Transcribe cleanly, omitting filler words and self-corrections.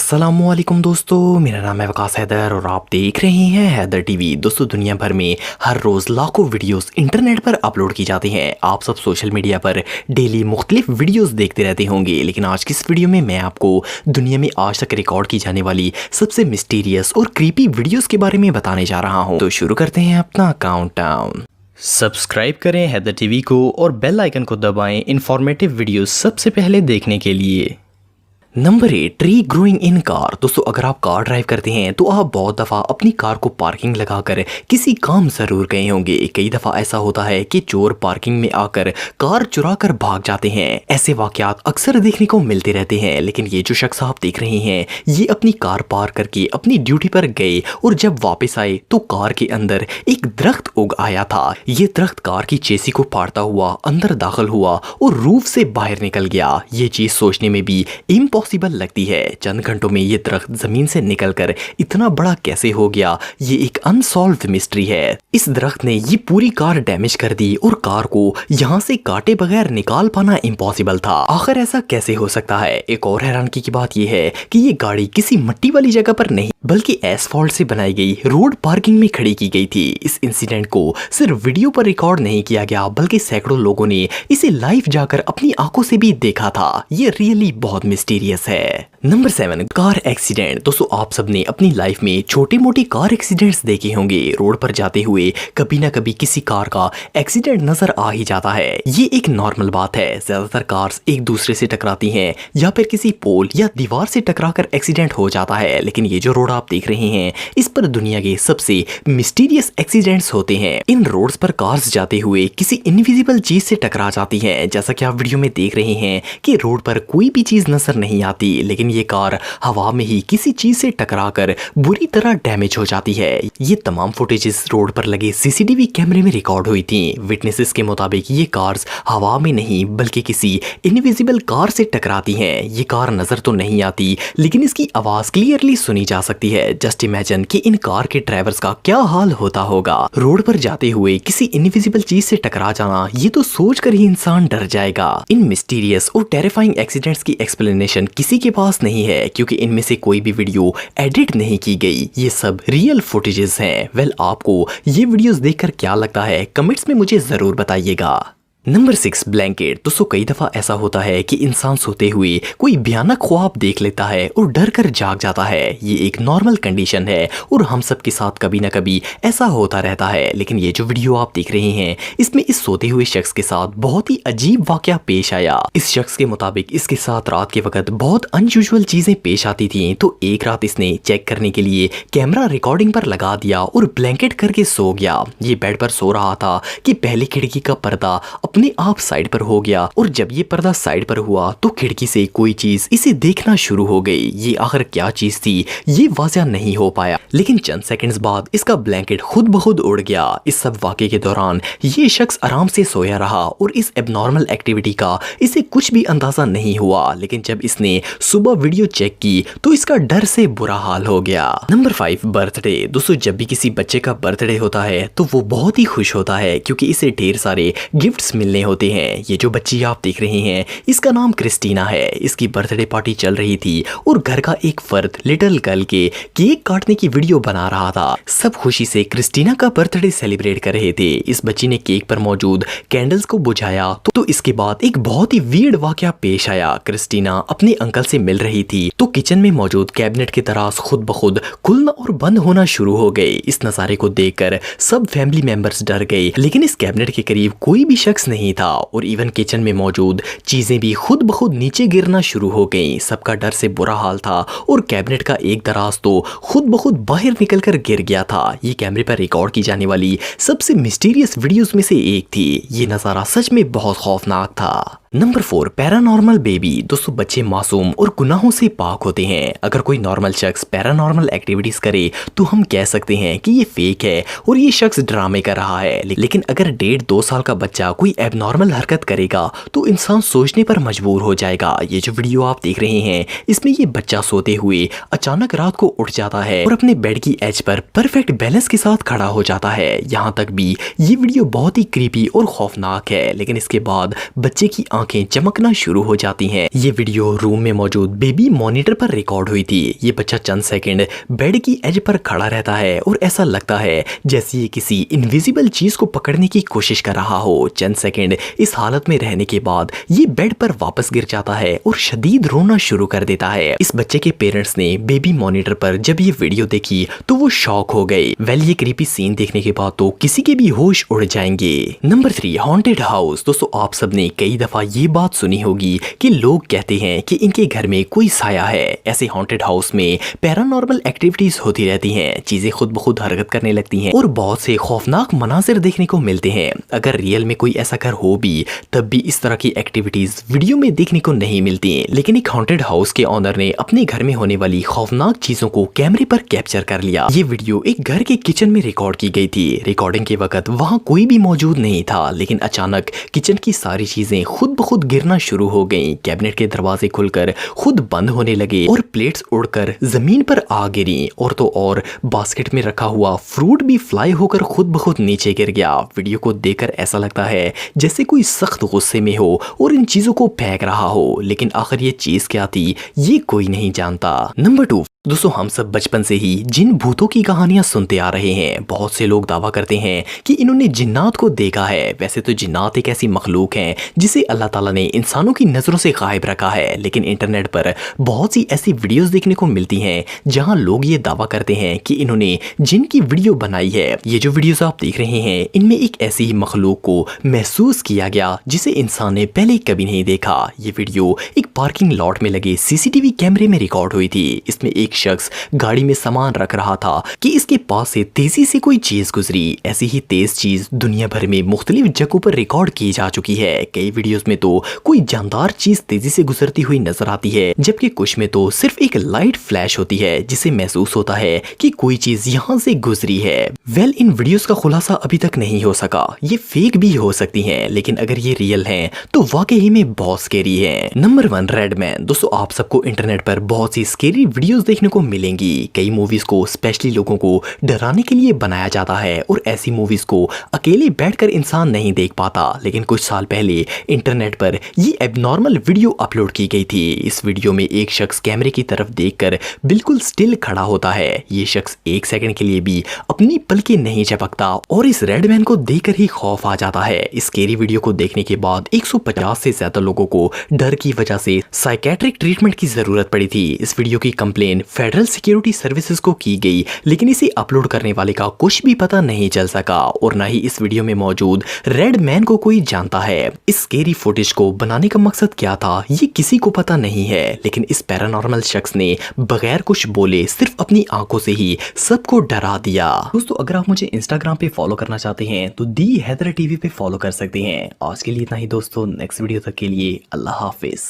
अस्सलामुअलैकुम दोस्तों, मेरा नाम है वकास हैदर और आप देख रहे हैं हैदर टीवी। दोस्तों, दुनिया भर में हर रोज़ लाखों वीडियोस इंटरनेट पर अपलोड की जाती हैं। आप सब सोशल मीडिया पर डेली मुख्तलिफ वीडियोस देखते रहते होंगे, लेकिन आज की इस वीडियो में मैं आपको दुनिया में आज तक रिकॉर्ड की जाने वाली सबसे मिस्टीरियस और क्रीपी वीडियोज़ के बारे में बताने जा रहा हूँ। तो शुरू करते हैं अपना काउंटडाउन। सब्सक्राइब करें हैदर टीवी को और बेल आइकन को दबाएं इंफॉर्मेटिव वीडियोस सबसे पहले देखने के लिए। Number 8, tree growing in car. दोस्तों, अगर आप कार ड्राइव करते हैं तो आप बहुत दफ़ा अपनी कार को पार्किंग लगाकर किसी काम ज़रूर गए होंगे। कई दफ़ा ऐसा होता है कि चोर पार्किंग में आकर कार चुरा कर भाग जाते हैं। ऐसे वाक़यात अक्सर देखने को मिलते रहते हैं, लेकिन ये जो शख्स आप देख रहे हैं, ये अपनी कार पार्क करके अपनी ड्यूटी पर गए और जब वापस आए तो कार के अंदर एक दरख्त उग आया था। ये दरख्त कार की चेसी को फाड़ता हुआ अंदर दाखिल हुआ और रूफ से बाहर निकल गया। ये चीज़ सोचने में भी पॉसिबल लगती है। चंद घंटों में ये दरख्त जमीन से निकलकर इतना बड़ा कैसे हो गया, ये एक अनसॉल्व्ड मिस्ट्री है। इस दरख्त ने ये पूरी कार डैमेज कर दी और कार को यहाँ से काटे बगैर निकाल पाना इम्पॉसिबल था। आखिर ऐसा कैसे हो सकता है? एक और हैरानगी की बात यह है कि ये गाड़ी किसी मिट्टी वाली जगह पर नहीं बल्कि एसफॉल्ट से बनाई गई रोड पार्किंग में खड़ी की गई थी। इस इंसिडेंट को सिर्फ वीडियो पर रिकॉर्ड नहीं किया गया, बल्कि सैकड़ों लोगों ने इसे लाइव जाकर अपनी आंखों से भी देखा था। ये रियली बहुत मिस्टीरियस है। Number 7, car accident. दोस्तों, आप सबने अपनी लाइफ में छोटे मोटे कार एक्सीडेंट्स देखे होंगे। रोड पर जाते हुए कभी ना कभी किसी कार का एक्सीडेंट नजर आ ही जाता है। ये एक नॉर्मल बात है। ज्यादातर कार्स एक दूसरे से टकराती हैं या फिर किसी पोल या दीवार से टकराकर एक्सीडेंट हो जाता है, लेकिन ये जो रोड आप देख रहे हैं, इस पर दुनिया के सबसे मिस्टीरियस एक्सीडेंट्स होते हैं। इन रोड्स पर कार्स जाते हुए किसी इनविजिबल चीज से टकरा जाती हैं। जैसा कि आप वीडियो में देख रहे हैं कि रोड पर कोई भी चीज नजर नहीं आती, लेकिन ये कार हवा में ही किसी चीज से टकराकर बुरी तरह डैमेज हो जाती है। ये तमाम फुटेजेस रोड पर लगे सीसीटीवी कैमरे में रिकॉर्ड हुई थी। विटनेसेस के मुताबिक ये कार्स हवा में नहीं बल्कि किसी इनविजिबल कार से टकराती हैं। ये कार नजर तो नहीं आती, लेकिन इसकी आवाज क्लियरली सुनी जा सकती है। जस्ट इमेजिन कि इन कार के ड्राइवर्स का क्या हाल होता होगा। रोड पर जाते हुए किसी इनविजिबल चीज से टकरा जाना, ये तो सोचकर ही इंसान डर जाएगा। इन मिस्टीरियस और टेरिफाइंग एक्सीडेंट्स की एक्सप्लेनेशन किसी के पास नहीं है, क्योंकि इनमें से कोई भी वीडियो एडिट नहीं की गई। ये सब रियल फुटेजेस हैं। वेल, आपको ये वीडियोस देखकर क्या लगता है, कमेंट्स में मुझे जरूर बताइएगा। Number 6, blanket. दोस्तों, कई दफ़ा ऐसा होता है कि इंसान सोते हुए कोई भयानक ख्वाब देख लेता है और डर कर जाग जाता है। ये एक नॉर्मल कंडीशन है और हम सब के साथ कभी ना कभी ऐसा होता रहता है। लेकिन ये जो वीडियो आप देख रहे हैं, इसमें इस सोते हुए शख्स के साथ बहुत ही अजीब वाकया पेश आया। इस शख्स के मुताबिक इसके साथ रात के वक्त बहुत अनयूजुअल चीजें पेश आती थी, तो एक रात इसने चेक करने के लिए कैमरा रिकॉर्डिंग पर लगा दिया और ब्लैंकेट करके सो गया। ये बेड पर सो रहा था कि पहली खिड़की का पर्दा अपने आप साइड पर हो गया और जब ये पर्दा साइड पर हुआ तो खिड़की से कोई चीज इसे देखना शुरू हो गई। ये आखिर क्या चीज थी, ये वाज़ह नहीं हो पाया, लेकिन चंद सेकंड्स बाद इसका ब्लैंकेट खुद ब खुद उड़ गया। इस सब वाक़े के दौरान ये शख्स आराम से सोया रहा और इस एबनॉर्मल एक्टिविटी का इसे कुछ भी अंदाजा नहीं हुआ। लेकिन जब इसने सुबह वीडियो चेक की तो इसका डर से बुरा हाल हो गया। Number 5, birthday. दोस्तों, जब भी किसी बच्चे का बर्थडे होता है तो वो बहुत ही खुश होता है, क्योंकि इसे ढेर सारे गिफ्ट्स मिलने होते हैं। ये जो बच्ची आप देख रहे हैं, इसका नाम क्रिस्टीना है। इसकी बर्थडे पार्टी चल रही थी और घर का एक फर्द लिटिल गर्ल के केक काटने की वीडियो बना रहा था। सब खुशी से क्रिस्टीना का बर्थडे सेलिब्रेट कर रहे थे। इस बच्ची ने केक पर मौजूद कैंडल्स को बुझाया तो इसके बाद एक बहुत ही वियर्ड वाकया पेश आया। क्रिस्टीना अपने अंकल से मिल रही थी तो किचन में मौजूद कैबिनेट के दराज खुद ब खुद खुलना और बंद होना शुरू हो गए। इस नजारे को देखकर सब फैमिली मेंबर्स डर गए, लेकिन इस कैबिनेट के करीब कोई भी शख्स नहीं था और इवन किचन में मौजूद चीजें भी खुद ब खुद नीचे गिरना शुरू हो गईं। सबका डर से बुरा हाल था और कैबिनेट का एक दराज तो खुद ब खुद बाहर निकलकर गिर गया था। ये कैमरे पर रिकॉर्ड की जाने वाली सबसे मिस्टीरियस वीडियोस में से एक थी। ये नजारा सच में बहुत खौफनाक था। Number 4, paranormal baby. दोस्तों, बच्चे मासूम और गुनाहों से पाक होते हैं। अगर कोई नॉर्मल शख्स पैरानॉर्मल एक्टिविटीज करे तो हम कह सकते हैं कि ये फेक है और ये शख्स ड्रामे कर रहा है, लेकिन अगर 1.5-2 साल का बच्चा कोई एबनॉर्मल हरकत करेगा तो इंसान सोचने पर मजबूर हो जाएगा। ये जो वीडियो आप देख रहे हैं, इसमें ये बच्चा सोते हुए अचानक रात को उठ जाता है और अपने बेड की एज पर परफेक्ट बैलेंस के साथ खड़ा हो जाता है। यहाँ तक भी ये वीडियो बहुत ही क्रीपी और खौफनाक है, लेकिन इसके बाद बच्चे की आंखें चमकना शुरू हो जाती हैं। ये वीडियो रूम में मौजूद बेबी मॉनिटर पर रिकॉर्ड हुई थी। ये बच्चा चंद सेकंड बेड की एज पर खड़ा रहता है और ऐसा लगता है जैसे ये किसी इनविजिबल चीज को पकड़ने की कोशिश कर रहा हो। चंद सेकंड इस हालत में रहने के बाद ये बेड पर वापस गिर जाता है और शदीद रोना शुरू कर देता है। इस बच्चे के पेरेंट्स ने बेबी मॉनिटर पर जब ये वीडियो देखी तो वो शॉक हो गए। वेल, ये क्रीपी सीन देखने के बाद तो किसी के भी होश उड़ जाएंगे। Number 3, haunted house. दोस्तों, आप सबने कई दफा ये बात सुनी होगी कि लोग कहते हैं कि इनके घर में कोई साया है। ऐसे हॉन्टेड हाउस में पैरानॉर्मल एक्टिविटीज होती रहती हैं, चीजें खुद ब खुद हरकत करने लगती हैं और बहुत से खौफनाक मनाजिर देखने को मिलते हैं। अगर रियल में कोई ऐसा घर हो भी तब भी इस तरह की एक्टिविटीज वीडियो में देखने को नहीं मिलती। लेकिन एक हॉन्टेड हाउस के ऑनर ने अपने घर में होने वाली खौफनाक चीजों को कैमरे पर कैप्चर कर लिया। ये वीडियो एक घर के किचन में रिकॉर्ड की गई थी। रिकॉर्डिंग के वक्त वहां कोई भी मौजूद नहीं था, लेकिन अचानक किचन की सारी चीजें खुद ब खुद गिरना शुरू हो गईं। कैबिनेट के दरवाजे खुलकर खुद बंद होने लगे और प्लेट्स उड़कर जमीन पर आ गिरी और तो और बास्केट में रखा हुआ फ्रूट भी फ्लाई होकर खुद ब खुद नीचे गिर गया। वीडियो को देखकर ऐसा लगता है जैसे कोई सख्त गुस्से में हो और इन चीजों को फेंक रहा हो, लेकिन आखिर ये चीज क्या थी ये कोई नहीं जानता। नंबर 2, दोस्तों, हम सब बचपन से ही जिन भूतों की कहानियां सुनते आ रहे हैं। बहुत से लोग दावा करते हैं कि इन्होंने जिन्नात को देखा है। वैसे तो जिन्नात एक ऐसी मखलूक है जिसे अल्लाह ताला ने इंसानों की नजरों से गायब रखा है, लेकिन इंटरनेट पर बहुत सी ऐसी वीडियोस देखने को मिलती हैं जहां लोग ये दावा करते हैं कि इन्होंने जिन की वीडियो बनाई है। ये जो वीडियोस आप देख रहे हैं इनमें एक ऐसी ही मखलूक को महसूस किया गया जिसे इंसान ने पहले कभी नहीं देखा। ये वीडियो एक पार्किंग लॉट में लगे सीसीटीवी कैमरे में रिकॉर्ड हुई थी। इसमें एक शख्स गाड़ी में सामान रख रहा था कि इसके पास से तेजी से कोई चीज गुजरी। ऐसी ही तेज चीज दुनिया भर में मुख्तलिफ जगहों पर रिकॉर्ड की जा चुकी है। कई वीडियोस में तो कोई जानदार चीज तेजी से गुजरती हुई नजर आती है, जबकि कुछ में तो सिर्फ एक लाइट फ्लैश होती है जिसे महसूस होता है कि कोई चीज यहाँ से गुजरी है। वेल, इन वीडियोस का खुलासा अभी तक नहीं हो सका। ये फेक भी हो सकती हैं, लेकिन अगर ये रियल हैं तो वाकई में बहुत स्केरी है। Number 1, Redmayne. दोस्तों, आप सबको इंटरनेट पर बहुत सी स्केरी वीडियोस देखने को मिलेंगी। कई मूवीज को स्पेशली लोगों को डराने के लिए बनाया जाता है और ऐसी मूवीज को अकेले बैठकर इंसान नहीं देख पाता। लेकिन कुछ साल पहले इंटरनेट पर ये एबनॉर्मल वीडियो अपलोड की गई थी। इस वीडियो में एक शख्स कैमरे की तरफ देखकर बिल्कुल स्टिल खड़ा होता है। ये शख्स 1 सेकंड के लिए भी अपनी पलकें नहीं झपकता और इस रेडमैन को देखकर ही खौफ आ जाता है। इस स्केरी वीडियो को देखने के बाद 150 से ज्यादा लोगों को डर की वजह से साइकेट्रिक ट्रीटमेंट की जरूरत पड़ी थी। इस वीडियो की कंप्लेन फेडरल सिक्योरिटी सर्विसेज को की गई, लेकिन इसे अपलोड करने वाले का कुछ भी पता नहीं चल सका और ना ही इस वीडियो में मौजूद रेडमैन को कोई जानता है। इस स्केरी फुटेज को बनाने का मकसद क्या था ये किसी को पता नहीं है, लेकिन इस पैरानॉर्मल शख्स ने बगैर कुछ बोले सिर्फ अपनी आंखों से ही सबको डरा दिया। दोस्तों, अगर आप मुझे इंस्टाग्राम पे फॉलो करना चाहते हैं तो दी हैदर टीवी पे फॉलो कर सकते हैं। आज के लिए इतना ही दोस्तों, नेक्स्ट वीडियो तक के लिए अल्लाह हाफिज।